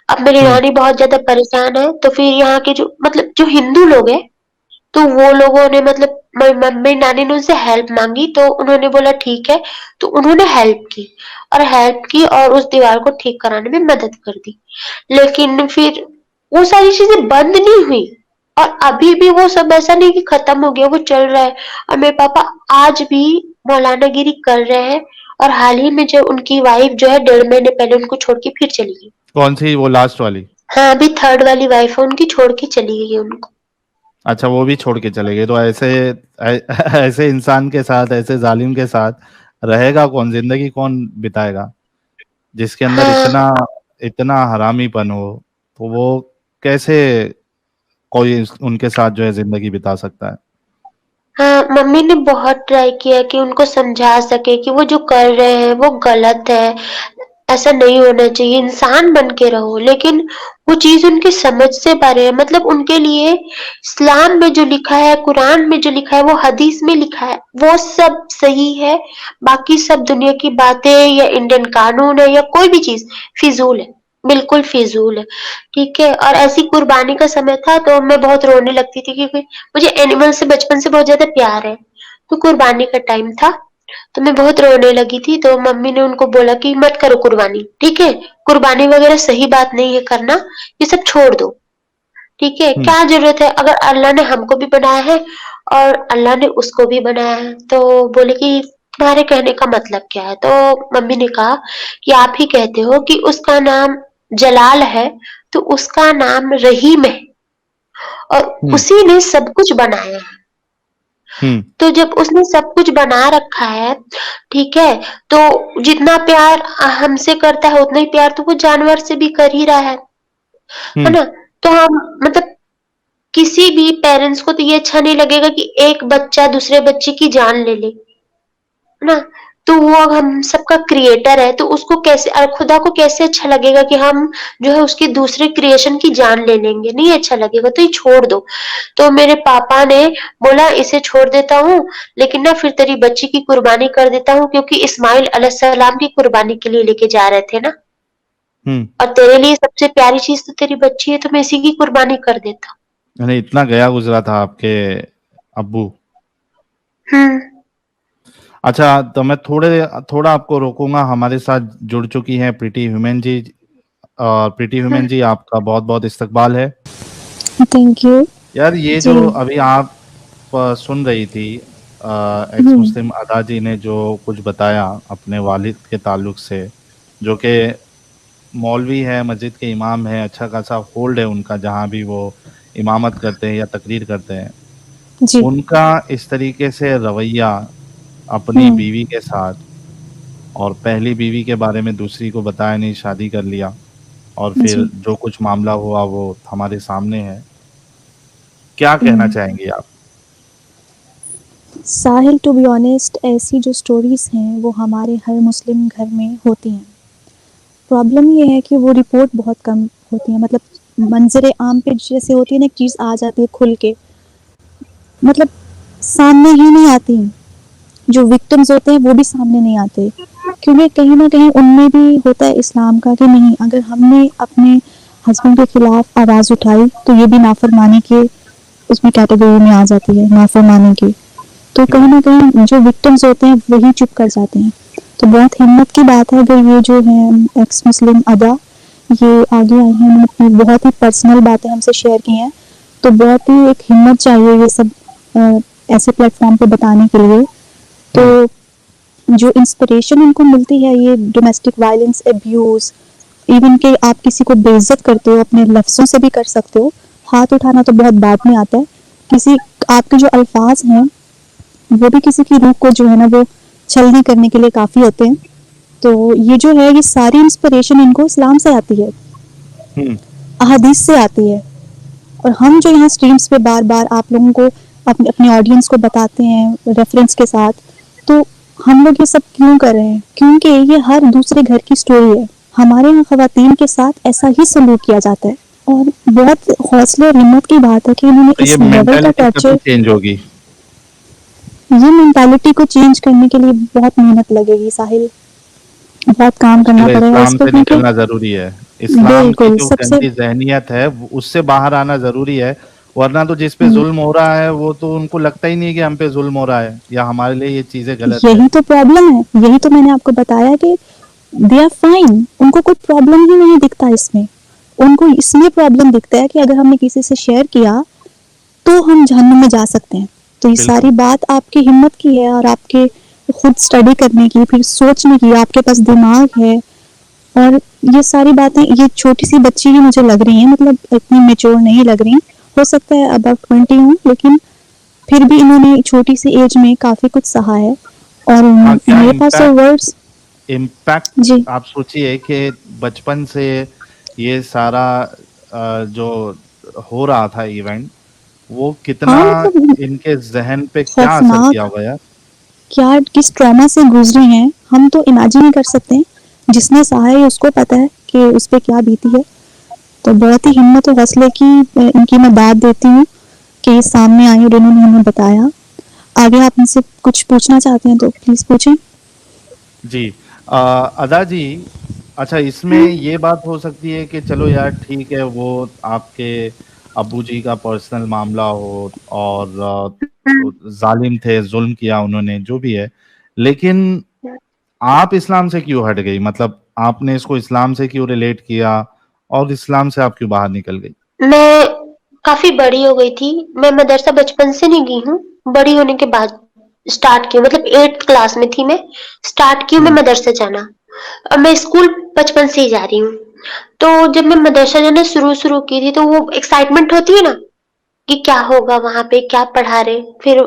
अब मेरी हम्म। नानी बहुत ज़्यादा परेशान है, तो फिर यहाँ के जो मतलब जो हिंदू लोग हैं, तो वो लोगों ने मतलब मेरी नानी ने उनसे हेल्प माँगी, तो उन्होंने बोला ठीक है, तो उन्होंने हेल्प की और उस दीवार को ठीक कराने में मदद कर दी। लेकिन फिर वो सारी चीज़ें बंद नहीं हुई, और अभी भी वो सब ऐसा नहीं कि खत्म हो गया, वो चल रहा है, और मेरे पापा आज भी मौलानागिरी कर रहे हैं, और हाल ही में जो उनकी वाइफ जो है 1.5 महीने पहले उनको छोड़ के फिर चली गई। कौन सी, वो लास्ट वाली? हाँ, अभी 3rd वाली वाइफ है उनकी, छोड़ के चली गई है उनको। अच्छा, वो भी छोड़ के चले गए। तो ऐसे इंसान के साथ, ऐसे जालिम के साथ रहेगा कौन? जिंदगी कौन बिताएगा जिसके अंदर हाँ, इतना इतना हरामीपन हो? तो वो कैसे कोई उनके साथ जो है जिंदगी बिता सकता है? हाँ, मम्मी ने बहुत ट्राई किया कि उनको समझा सके कि वो जो कर रहे हैं वो गलत है, ऐसा नहीं होना चाहिए, इंसान बन के रहो। लेकिन वो चीज़ उनकी समझ से परे है, मतलब उनके लिए इस्लाम में जो लिखा है, कुरान में जो लिखा है, वो हदीस में लिखा है, वो सब सही है। बाकी सब दुनिया की बातें या इंडियन कानून है या कोई भी चीज़ फिज़ूल है, बिल्कुल फिज़ूल है, ठीक है? और ऐसी कुर्बानी का समय था तो मैं बहुत रोने लगती थी, क्योंकि मुझे एनिमल से बचपन से बहुत ज़्यादा प्यार है। तो कुर्बानी का टाइम था, तो मैं बहुत रोने लगी थी, तो मम्मी ने उनको बोला कि मत करो कुर्बानी, ठीक है? कुर्बानी वगैरह सही बात नहीं है करना, ये सब छोड़ दो, ठीक है? हम्म। क्या ज़रूरत है, अगर अल्लाह ने हमको भी बनाया है और अल्लाह ने उसको भी बनाया है। तो बोले कि तुम्हारे कहने का मतलब क्या है? तो मम्मी ने कहा कि आप ही कहते हो कि उसका नाम जलाल है, तो उसका नाम रहीम है, और हम्म। उसी ने सब कुछ बनाया है। हम्म। तो जब उसने सब कुछ बना रखा है, ठीक है? तो जितना प्यार हमसे करता है उतना ही प्यार तो वो जानवर से भी कर ही रहा है हम्म। ना? तो हम मतलब किसी भी पेरेंट्स को तो ये अच्छा नहीं लगेगा कि एक बच्चा दूसरे बच्चे की जान ले ले, है ना? तो वो हम सबका क्रिएटर है, तो उसको कैसे खुदा को कैसे अच्छा लगेगा कि हम जो है उसकी दूसरे क्रिएशन की जान ले लेंगे? नहीं अच्छा लगेगा, तो ये छोड़ दो। तो मेरे पापा ने बोला इसे छोड़ देता हूँ, लेकिन ना फिर तेरी बच्ची की कुर्बानी कर देता हूँ, क्योंकि इस्माइल अलैहिस्सलाम की कुर्बानी के लिए लेके जा रहे थे ना, हम्म। और तेरे लिए सबसे प्यारी चीज़ तो तेरी बच्ची है, तो मैं इसी की कुर्बानी कर देता हूँ। यानी इतना गया गुजरा था आपके अब्बू? हुँ। अच्छा, तो मैं थोड़ा आपको रोकूंगा। हमारे साथ जुड़ चुकी हैं प्रीति ह्यूमन जी। प्रीति ह्यूमन जी, आपका बहुत बहुत इस्तकबाल है। Thank you. यार, ये जी। जो अभी आप सुन रही थी, एक्स हम्म। मुस्लिम अदा जी ने जो कुछ बताया अपने वालिद के ताल्लुक से, जो कि मौलवी है, मस्जिद के इमाम है, अच्छा खासा होल्ड है उनका जहाँ भी वो इमामत करते हैं या तकरीर करते हैं, जी। उनका इस तरीके से रवैया अपनी हम्म। बीवी के साथ, और पहली बीवी के बारे में दूसरी को बताया नहीं, शादी कर लिया, और फिर जी। जो कुछ मामला हुआ वो हमारे सामने है। क्या कहना हम्म। चाहेंगे आप? साहिल, टू बी ऑनेस्ट, ऐसी जो स्टोरीज हैं वो हमारे हर मुस्लिम घर में होती हैं। प्रॉब्लम ये है कि वो रिपोर्ट बहुत कम होती है। मतलब मंजर आम पे जैसे होती है ना, एक चीज़ आ जाती है खुल के, मतलब सामने ही नहीं आती। जो विक्टिम्स होते हैं वो भी सामने नहीं आते, क्योंकि कहीं ना कहीं उनमें भी होता है इस्लाम का कि नहीं, अगर हमने अपने हस्बैंड के खिलाफ आवाज़ उठाई तो ये भी नाफरमानी के उसमें कैटेगरी में आ जाती है, नाफरमानी की। तो कहीं ना कहीं जो विक्टिम्स होते हैं वही चुप कर जाते हैं। तो बहुत हिम्मत की बात है अगर ये जो है एक्स मुस्लिम अदा ये आगे आई हैं, उन्होंने अपनी बहुत ही पर्सनल बातें हमसे शेयर की हैं। तो बहुत ही एक हिम्मत चाहिए ये सब ऐसे प्लेटफॉर्म पे बताने के लिए। तो जो इंस्पिरेशन उनको मिलती है, ये डोमेस्टिक वायलेंस, एब्यूज़, इवन कि आप किसी को बेइज्जत करते हो अपने लफ्ज़ों से भी कर सकते हो। हाथ उठाना तो बहुत बाद में आता है। किसी आपके जो अल्फाज हैं वो भी किसी की रूह को जो है ना वो छलनी करने के लिए काफ़ी होते हैं। तो ये जो है ये सारी इंस्पिरेशन इनको इस्लाम से आती है, अहादीस से आती है। और हम जो यहाँ स्ट्रीम्स पे बार बार आप लोगों को अपने अपने ऑडियंस को बताते हैं रेफरेंस के साथ, तो हम लोग ये सब क्यों कर रहे हैं? क्योंकि ये हर दूसरे घर की स्टोरी है। हमारे यहाँ खवातीन के साथ ऐसा ही सलूक किया जाता है। और बहुत हौसले और हिम्मत की बात है कि इन्होंने तो ये इस लेवल का मेंटालिटी टॉर्चर, कब चेंज होगी? ये मेंटालिटी को चेंज करने के लिए बहुत मेहनत लगेगी साहिल, बहुत काम करना इसलिए पड़ेगा इस इस्लाम पर, से क्योंकि निकलना जरूरी है। इस्लाम की बिल्कुल जो सबसे गंदी जहनियत है उससे बाहर आना जरूरी है। वरना तो जिस पे जुल्म हो रहा है वो तो उनको लगता ही नहीं कि हम पे जुल्म हो रहा है या हमारे लिए ये चीजें गलत है। यही तो प्रॉब्लम है। यही तो मैंने आपको बताया कि दे आर फाइन, उनको कोई प्रॉब्लम ही नहीं दिखता इसमें। उनको इसमें प्रॉब्लम दिखता है कि अगर हमने किसी से शेयर किया तो हम जहन्नुम में जा सकते हैं। तो ये सारी बिल्कुल। बात आपकी हिम्मत की है और आपके खुद स्टडी करने की, फिर सोचने की, आपके पास दिमाग है। और ये सारी बातें, ये छोटी सी बच्ची ही मुझे लग रही है, मतलब इतनी मेच्योर नहीं लग रही। हो सकता है अबाउट 20 हूँ, लेकिन फिर भी इन्होंने छोटी सी एज में काफी कुछ सहा है। और हाँ, क्या मेरे पास तो वर्ड्स। इम्पैक्ट जी। आप सोचिए कि बचपन से ये सारा जो हो रहा था इवेंट, वो कितना हाँ मतलब इनके जहन पे क्या असर किया खौफनाक, होगा यार। क्या किस ट्रॉमा से गुजरी हैं हम तो इमेजिन नहीं कर सकते। जिसने सहा है उसको पता है कि उस पर क्या बीती है। तो बहुत ही हिम्मत और हौसले की इनकी मैं दाद देती हूँ कि ये सामने आई और इन्होंने हमें बताया। आगे आप इनसे कुछ पूछना चाहते हैं तो प्लीज पूछें। जी। अदा जी, अच्छा, इसमें ये बात हो सकती है कि चलो यार ठीक है, वो आपके अब्बू जी का पर्सनल मामला हो और जालिम थे, जुल्म किया उन्होंने, जो भी है, लेकिन आप इस्लाम से क्यों हट गई? मतलब आपने इसको इस्लाम से क्यों रिलेट किया और इस्लाम से आप क्यों बाहर निकल गई? मैं काफ़ी बड़ी हो गई थी। मैं मदरसा बचपन से नहीं गई हूँ, बड़ी होने के बाद स्टार्ट की, मतलब 8th क्लास में थी मैं, स्टार्ट की हूँ मैं मदरसा जाना। अब मैं स्कूल बचपन से ही जा रही हूँ। तो जब मैं मदरसा जाना शुरू की थी तो वो एक्साइटमेंट होती है ना कि क्या होगा वहाँ पे, क्या पढ़ा रहे, फिर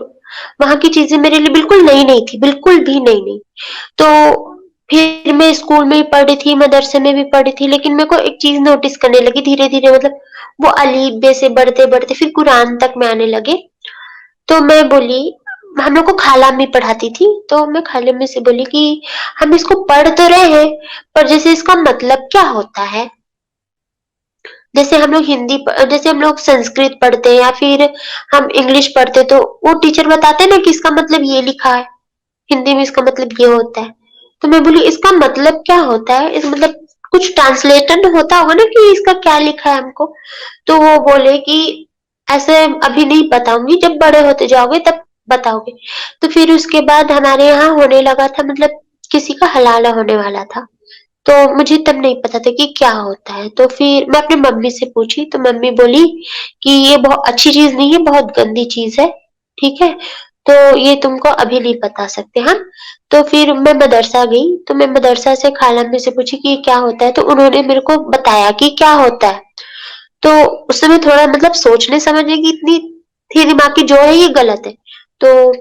वहाँ की चीज़ें मेरे लिए बिल्कुल नई-नई थी, बिल्कुल भी नई-नई। तो फिर मैं स्कूल में ही पढ़ी थी, मदरसे में भी पढ़ी थी, लेकिन मेरे को एक चीज़ नोटिस करने लगी धीरे-धीरे, मतलब वो अलीफ बे से बढ़ते-बढ़ते फिर कुरान तक में आने लगे। तो मैं बोली, हम लोग को खाला अम्मी पढ़ाती थी, तो मैं खाला अम्मी से बोली कि हम इसको पढ़ तो रहे हैं, पर जैसे इसका मतलब क्या होता है? जैसे हम लोग जैसे हम लोग संस्कृत पढ़ते हैं या फिर हम इंग्लिश पढ़ते, तो वो टीचर बताते हैं ना कि इसका मतलब ये लिखा है, हिंदी में इसका मतलब ये होता है। तो मैं बोली इसका मतलब क्या होता है? इस मतलब कुछ ट्रांसलेशन होता होगा ना कि इसका क्या लिखा है हमको। तो वो बोले कि ऐसे अभी नहीं बताऊंगी, जब बड़े होते जाओगे तब बताओगे? तो फिर उसके बाद हमारे यहाँ होने लगा था, मतलब किसी का हलाला होने वाला था। तो मुझे तब नहीं पता था कि क्या होता है। तो फिर मैं अपनी मम्मी से पूछी, तो मम्मी बोली कि ये बहुत अच्छी चीज़ नहीं है, बहुत गंदी चीज़ है, ठीक है? तो ये तुमको अभी नहीं बता सकते हम। तो फिर मैं मदरसा गई, तो मैं मदरसा से खाला अम्मी से पूछी कि ये क्या होता है? तो उन्होंने मेरे को बताया कि क्या होता है। तो उस समय थोड़ा मतलब सोचने समझने की इतनी थी दिमाग की, जो है ये गलत है। तो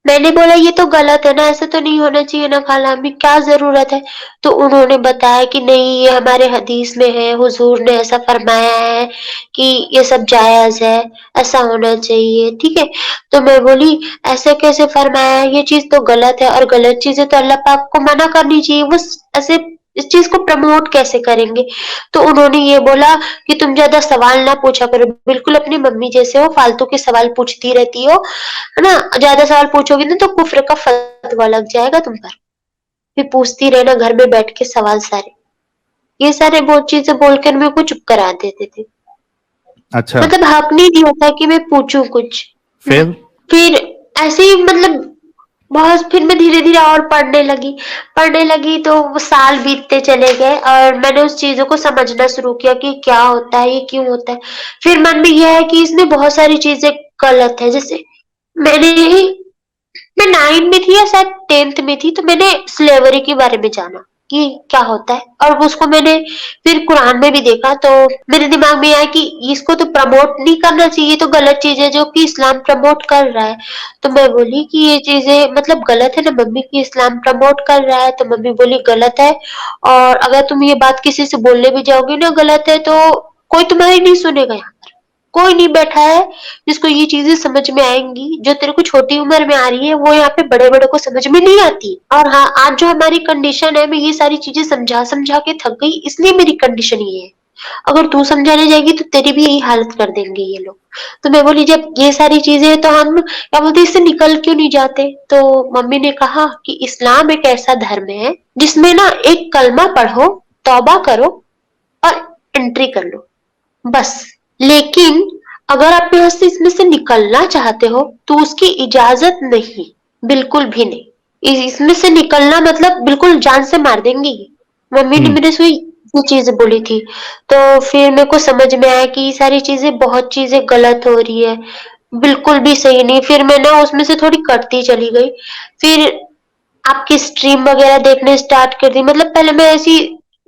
मैंने बोला ये तो गलत है ना, ऐसा तो नहीं होना चाहिए ना खाला अम्मी, क्या ज़रूरत है? तो उन्होंने बताया कि नहीं, ये हमारे हदीस में है, हुज़ूर ने ऐसा फरमाया है कि ये सब जायज़ है, ऐसा होना चाहिए, ठीक है? तो मैं बोली ऐसे कैसे फरमाया है? ये चीज़ तो गलत है, और गलत चीज़ें तो अल्लाह पाक को मना करनी चाहिए, वो ऐसे इस चीज़ को प्रमोट कैसे करेंगे? तो उन्होंने ये बोला कि तुम ज़्यादा सवाल ना पूछा करो, बिल्कुल अपनी मम्मी जैसे हो, फालतू के सवाल पूछती रहती हो, है ना? ज़्यादा सवाल पूछोगी ना तो कुफ्र का फतवा लग जाएगा तुम पर। फिर पूछती रहना घर में बैठ के सवाल सारे। ये सारे बहुत चीज़ें बोलकर मेरे को चुप करा देते थे। अच्छा, मतलब हक नहीं दिया था कि मैं पूछूँ कुछ। फिर? फिर ऐसे ही मतलब बहुत, फिर मैं धीरे-धीरे और पढ़ने लगी तो वो साल बीतते चले गए और मैंने उस चीज़ों को समझना शुरू किया कि क्या होता है, ये क्यों होता है। फिर मन में ये है कि इसमें बहुत सारी चीज़ें गलत है, जैसे मैंने मैं 9 में थी या शायद 10th में थी, तो मैंने स्लेवरी के बारे में जाना कि क्या होता है, और उसको मैंने फिर कुरान में भी देखा, तो मेरे दिमाग में आया कि इसको तो प्रमोट नहीं करना चाहिए, तो गलत चीज़ है जो कि इस्लाम प्रमोट कर रहा है। तो मैं बोली कि ये चीज़ें मतलब गलत है ना मम्मी, कि इस्लाम प्रमोट कर रहा है, तो मम्मी बोली गलत है, और अगर तुम ये बात किसी से बोलने भी जाओगी ना गलत है, तो कोई तुम्हारी नहीं सुनेगा यहाँ पर। कोई नहीं बैठा है जिसको ये चीज़ें समझ में आएँगी, जो तेरे को छोटी उम्र में आ रही है, वो यहाँ पे बड़े-बड़े को समझ में नहीं आती। और हाँ, आज जो हमारी कंडीशन है, मैं ये सारी चीज़ें समझा-समझा के थक गई, इसलिए मेरी कंडीशन ये है। अगर तू समझाने जाएगी तो तेरी भी यही हालत कर देंगे ये लोग। तो मैं बोली जब ये सारी चीज़ें हैं तो हम क्या बोलते हैं इससे निकल क्यों नहीं जाते? तो मम्मी ने कहा कि इस्लाम एक ऐसा धर्म है जिसमें ना एक कलमा पढ़ो, तौबा करो और एंट्री कर लो, बस। लेकिन अगर आप यहाँ से इसमें से निकलना चाहते हो तो उसकी इजाज़त नहीं, बिल्कुल भी नहीं। इसमें से निकलना मतलब बिल्कुल जान से मार देंगे ये। मम्मी ने हुँ, मेरे से ये चीज़ें बोली थी। तो फिर मेरे को समझ में आया कि ये सारी चीज़ें बहुत चीज़ें गलत हो रही है, बिल्कुल भी सही नहीं। फिर मैं ना उसमें से थोड़ी कटती चली गई। फिर आपकी स्ट्रीम वगैरह देखने स्टार्ट कर दी, मतलब पहले मैं ऐसी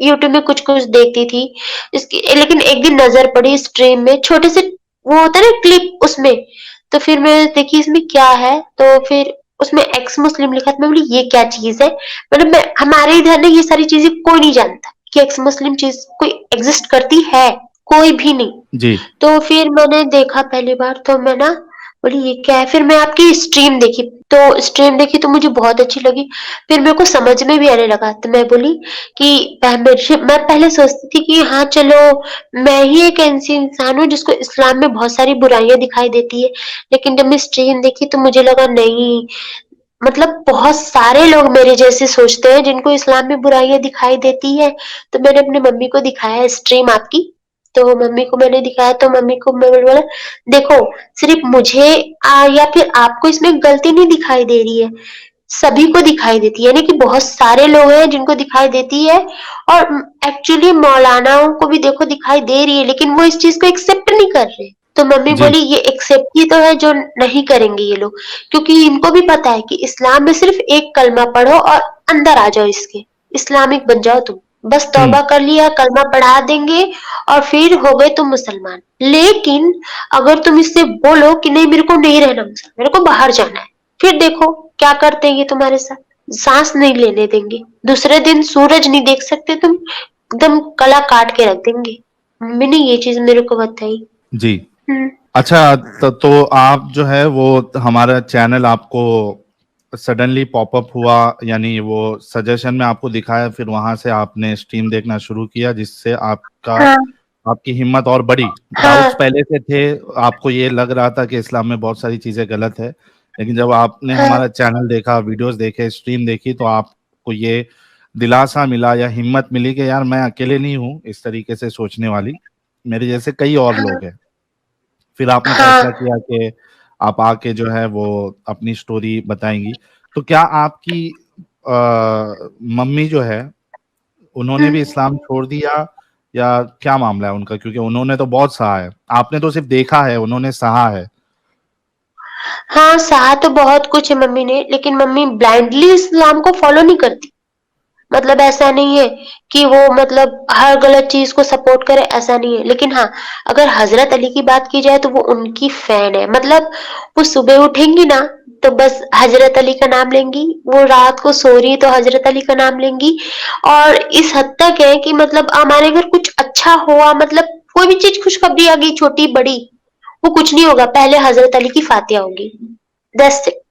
यूट्यूब में कुछ-कुछ देखती थी। इसकी लेकिन एक दिन नज़र पड़ी स्ट्रीम में, छोटे से वो होता है ना क्लिप उसमें, तो फिर मैं देखी इसमें क्या है, तो फिर उसमें एक्स मुस्लिम लिखा था। मैं बोली ये क्या चीज़ है? मतलब मैं हमारे इधर ना ये सारी चीज़ें कोई नहीं जानता कि एक्स मुस्लिम चीज़ कोई एक्ज़िस्ट करती है, कोई भी नहीं। जी, तो फिर मैंने देखा पहली बार, तो मैं ना बोली ये क्या है? फिर मैं आपकी स्ट्रीम देखी तो मुझे बहुत अच्छी लगी। फिर मेरे को समझ में भी आने लगा, तो मैं बोली कि मैं पहले सोचती थी कि हाँ चलो, मैं ही एक ऐसी इंसान हूँ जिसको इस्लाम में बहुत सारी बुराइयाँ दिखाई देती है। लेकिन जब मैं स्ट्रीम देखी तो मुझे लगा नहीं, मतलब बहुत सारे लोग मेरे जैसे सोचते हैं जिनको इस्लाम में बुराइयाँ दिखाई देती है। तो मैंने अपनी मम्मी को दिखाया स्ट्रीम आपकी, तो मम्मी को मैंने दिखाया, तो मम्मी को मैंने बोला देखो, सिर्फ मुझे या फिर आपको इसमें गलती नहीं दिखाई दे रही है, सभी को दिखाई देती है, यानी कि बहुत सारे लोग हैं जिनको दिखाई देती है, और एक्चुअली मौलानाओं को भी देखो दिखाई दे रही है, लेकिन वो इस चीज़ को एक्सेप्ट नहीं कर रहे। तो मम्मी जी, बोली ये एक्सेप्ट ही तो है जो नहीं करेंगे ये लोग, क्योंकि इनको भी पता है कि इस्लाम में सिर्फ एक कलमा पढ़ो और अंदर आ जाओ इसके, इस्लामिक बन जाओ तुम। बस हुँ, तौबा कर लिया, कलमा पढ़ा देंगे और फिर हो गए तुम मुसलमान। लेकिन अगर तुम इससे बोलो कि नहीं मेरे को नहीं रहना मुसलमान, मेरे को बाहर जाना है, फिर देखो क्या करते हैं ये तुम्हारे साथ, सांस नहीं लेने देंगे, दूसरे दिन सूरज नहीं देख सकते तुम, एकदम गला काट के रख देंगे। मम्मी ने ये चीज मेरे को बताई। जी। हम्म। अच्छा, तो आप जो है वो हमारा चैनल आपको सडनली पॉपअप हुआ, यानी वो सजेशन में आपको दिखाया, फिर वहां से आपने स्ट्रीम देखना शुरू किया, जिससे हाँ आपकी हिम्मत और बढ़ी। हाँ डाउट्स पहले से थे, आपको ये लग रहा था कि इस्लाम में बहुत सारी चीजें गलत है, लेकिन जब आपने हाँ हमारा चैनल देखा, वीडियोस देखे, स्ट्रीम देखी, तो आपको ये दिलासा मिला या हिम्मत मिली कि यार मैं अकेले नहीं हूँ इस तरीके से सोचने वाली, मेरे जैसे कई और हाँ लोग हैं। फिर आपने फैसला हाँ किया कि आप आके जो है वो अपनी स्टोरी बताएंगी। तो क्या आपकी मम्मी जो है उन्होंने भी इस्लाम छोड़ दिया या क्या मामला है उनका? क्योंकि उन्होंने तो बहुत सहा है, आपने तो सिर्फ देखा है, उन्होंने सहा है। हाँ, सहा तो बहुत कुछ है मम्मी ने, लेकिन मम्मी ब्लाइंडली इस्लाम को फॉलो नहीं करती। मतलब ऐसा नहीं है कि वो मतलब हर गलत चीज को सपोर्ट करे, ऐसा नहीं है। लेकिन हाँ, अगर हजरत अली की बात की जाए तो वो उनकी फैन है। मतलब वो सुबह उठेंगी ना तो बस हजरत अली का नाम लेंगी, वो रात को सो रही है तो हजरत अली का नाम लेंगी। और इस हद तक है कि मतलब हमारे घर कुछ अच्छा हुआ, मतलब कोई भी चीज खुशखबरी आ गई छोटी बड़ी, वो कुछ नहीं होगा, पहले हजरत अली की फातिहा होगी। That's it.